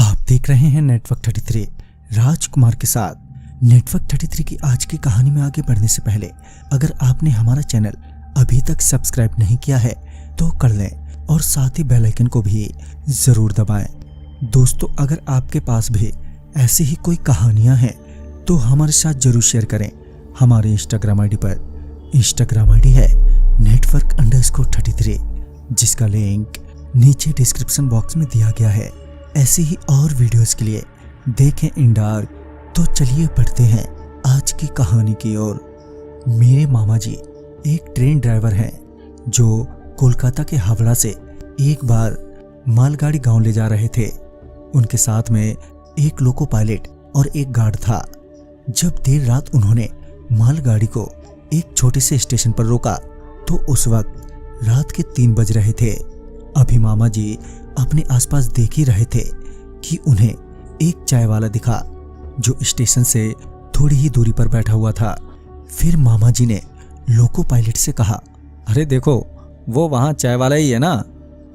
आप देख रहे हैं नेटवर्क 33 राजकुमार के साथ। नेटवर्क 33 की आज की कहानी में आगे बढ़ने से पहले अगर आपने हमारा चैनल अभी तक सब्सक्राइब नहीं किया है तो कर लें और साथ ही बेल आइकन को भी जरूर दबाएं। दोस्तों, अगर आपके पास भी ऐसी ही कोई कहानियां हैं तो हमारे साथ जरूर शेयर करें। हमारे इंस्टाग्राम आईडी पर इंस्टाग्राम आईडी है network_33 जिसका लिंक नीचे डिस्क्रिप्शन बॉक्स में दिया गया है। ऐसी ही और वीडियोस के लिए देखें इन डार्क। तो चलिए बढ़ते हैं आज की कहानी की ओर। मेरे मामा जी एक ट्रेन ड्राइवर हैं जो कोलकाता के हावड़ा से एक बार मालगाड़ी गांव ले जा रहे थे। उनके साथ में एक लोको पायलट और एक गार्ड था। जब देर रात उन्होंने मालगाड़ी को एक छोटे से स्टेशन पर रोका तो उस वक्त रात के 3 बज रहे थे। अभी मामा जी अपने आसपास देख ही रहे थे कि उन्हें एक चाय वाला दिखा जो स्टेशन से थोड़ी ही दूरी पर बैठा हुआ था। फिर मामा जी ने लोको पायलट से कहा, अरे देखो, वो वहाँ चाय वाला ही है ना?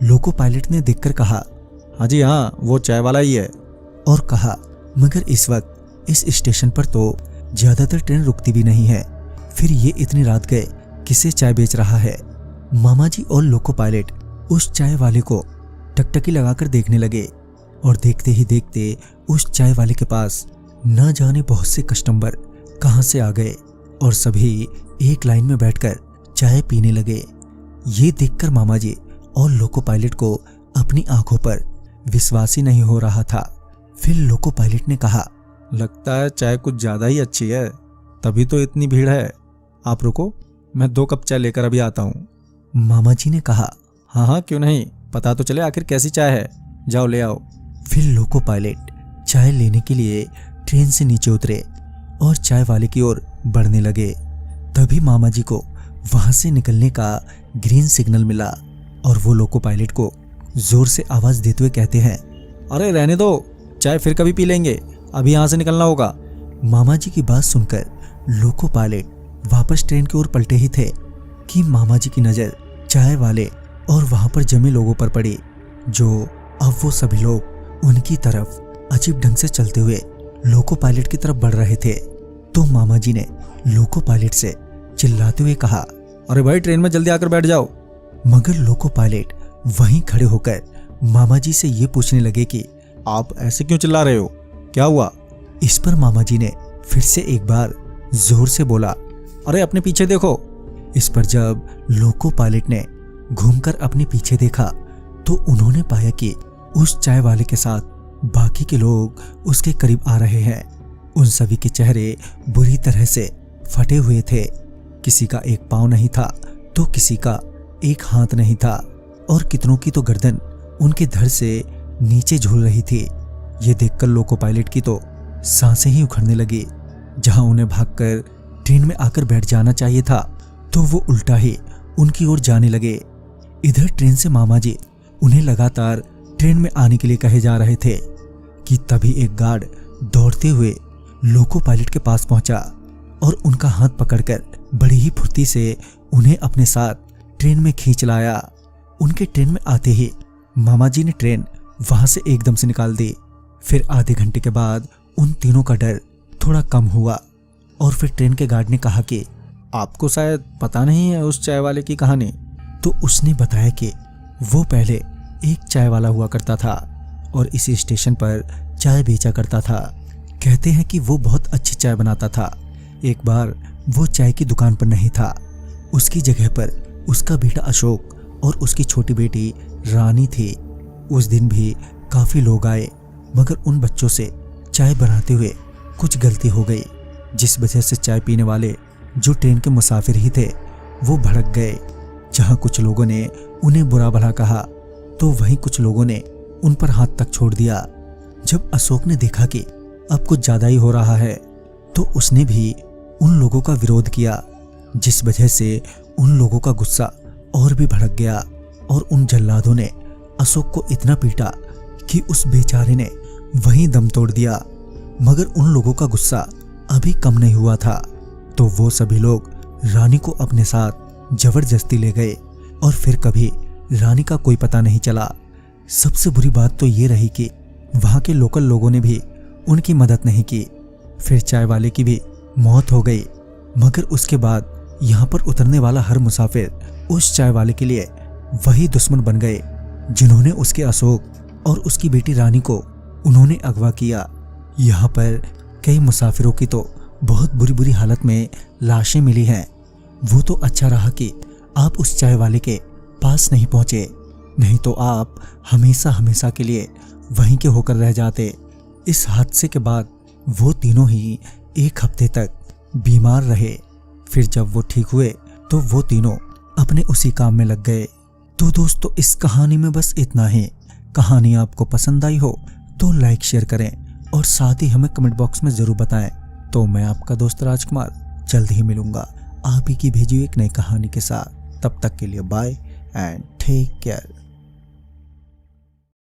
लोको पायलट ने देखकर कहा, हाँ जी हाँ, वो चाय वाला ही है। और कहा, मगर इस वक्त इस स्टेशन पर तो ज्यादातर ट्रेन रुकती भी नहीं है, फिर ये इतनी रात गए किसे चाय बेच रहा है? मामा जी और लोको पायलट उस चाय वाले को टकटकी लगाकर देखने लगे और देखते ही देखते उस चाय वाले के पास न जाने बहुत से कस्टमर कहां से आ गए और सभी एक लाइन में बैठकर चाय पीने लगे। ये देखकर मामा जी और लोको पायलट को अपनी आंखों पर विश्वास ही नहीं हो रहा था। फिर लोको पायलट ने कहा, लगता है चाय कुछ ज्यादा ही अच्छी है, तभी तो इतनी भीड़ है। आप रुको, मैं 2 कप चाय लेकर अभी आता हूँ। मामा जी ने कहा, हाँ हाँ क्यों नहीं, पता तो चले आखिर कैसी चाय है, जाओ ले आओ। फिर लोको पायलट चाय लेने के लिए ट्रेन से नीचे उतरे और चाय वाले की ओर बढ़ने लगे। तभी मामा जी को वहां से निकलने का ग्रीन सिग्नल मिला और वो लोको पायलट को जोर से आवाज देते हुए कहते हैं, अरे रहने दो, चाय फिर कभी पी लेंगे, अभी यहाँ से निकलना होगा। मामा जी की बात सुनकर लोको पायलट वापस ट्रेन की ओर पलटे ही थे कि मामा जी की नजर चाय वाले और वहां पर जमे लोगों पर पड़ी, जो अब वो सभी लोग उनकी तरफ अजीब ढंग से चलते हुए लोको पायलट की तरफ बढ़ रहे थे। तो मामा जी ने लोको पायलट से चिल्लाते हुए कहा, अरे भाई ट्रेन में जल्दी आकर बैठ जाओ। मगर लोको पायलट वहीं खड़े होकर मामा जी से ये पूछने लगे कि आप ऐसे क्यों चिल्ला रहे हो, क्या हुआ? इस पर मामा जी ने फिर से एक बार जोर से बोला, अरे अपने पीछे देखो। इस पर जब लोको पायलट ने घूमकर अपने पीछे देखा तो उन्होंने पाया कि उस चाय वाले के साथ बाकी के लोग उसके करीब आ रहे हैं। उन सभी के चेहरे बुरी तरह से फटे हुए थे। किसी का एक पांव नहीं था तो किसी का एक हाथ नहीं था और कितनों की तो गर्दन उनके धड़ से नीचे झूल रही थी। ये देखकर लोको पायलट की तो सांसें ही उखड़ने लगी। जहां उन्हें भागकर ट्रेन में आकर बैठ जाना चाहिए था तो वो उल्टा ही उनकी ओर जाने लगे। इधर ट्रेन से मामा जी उन्हें लगातार ट्रेन में आने के लिए कहे जा रहे थे कि तभी एक गार्ड दौड़ते हुए लोको पायलट के पास पहुंचा और उनका हाथ पकड़कर बड़ी ही फुर्ती से उन्हें अपने साथ ट्रेन में खींच लाया। उनके ट्रेन में आते ही मामा जी ने ट्रेन वहां से एकदम से निकाल दी। फिर आधे घंटे के बाद उन तीनों का डर थोड़ा कम हुआ और फिर ट्रेन के गार्ड ने कहा कि आपको शायद पता नहीं है उस चाय वाले की कहानी। तो उसने बताया कि वो पहले एक चाय वाला हुआ करता था और इसी स्टेशन पर चाय बेचा करता था। कहते हैं कि वो बहुत अच्छी चाय बनाता था। एक बार वो चाय की दुकान पर नहीं था, उसकी जगह पर उसका बेटा अशोक और उसकी छोटी बेटी रानी थी। उस दिन भी काफी लोग आए, मगर उन बच्चों से चाय बनाते हुए कुछ गलती हो गई, जिस वजह से चाय पीने वाले जो ट्रेन के मुसाफिर ही थे वो भड़क गए। जहां कुछ लोगों ने उन्हें बुरा भला कहा तो वहीं कुछ लोगों ने उन पर हाथ तक छोड़ दिया। जब अशोक ने देखा कि अब कुछ ज्यादा ही हो रहा है तो उसने भी उन लोगों का विरोध किया, जिस वजह से उन लोगों का गुस्सा और भी भड़क गया और उन जल्लादों ने अशोक को इतना पीटा कि उस बेचारे ने वहीं दम तोड़ दिया। मगर उन लोगों का गुस्सा अभी कम नहीं हुआ था तो वो सभी लोग रानी को अपने साथ जबरदस्ती ले गए और फिर कभी रानी का कोई पता नहीं चला। सबसे बुरी बात तो ये रही कि वहाँ के लोकल लोगों ने भी उनकी मदद नहीं की। फिर चाय वाले की भी मौत हो गई। मगर उसके बाद यहाँ पर उतरने वाला हर मुसाफिर उस चाय वाले के लिए वही दुश्मन बन गए जिन्होंने उसके अशोक और उसकी बेटी रानी को उन्होंने अगवा किया। यहाँ पर कई मुसाफिरों की तो बहुत बुरी बुरी हालत में लाशें मिली हैं। वो तो अच्छा रहा कि आप उस चाय वाले के पास नहीं पहुंचे, नहीं तो आप हमेशा हमेशा के लिए वहीं के होकर रह जाते। इस हादसे के बाद वो तीनों ही 1 हफ्ते तक बीमार रहे। फिर जब वो ठीक हुए तो वो तीनों अपने उसी काम में लग गए। तो दोस्तों, इस कहानी में बस इतना ही। कहानी आपको पसंद आई हो तो लाइक शेयर करें और साथ ही हमें कमेंट बॉक्स में जरूर बताएं। तो मैं आपका दोस्त राजकुमार जल्द ही मिलूंगा आप ही की भेजी हुई एक नई कहानी के साथ। तब तक के लिए बाय एंड टेक केयर।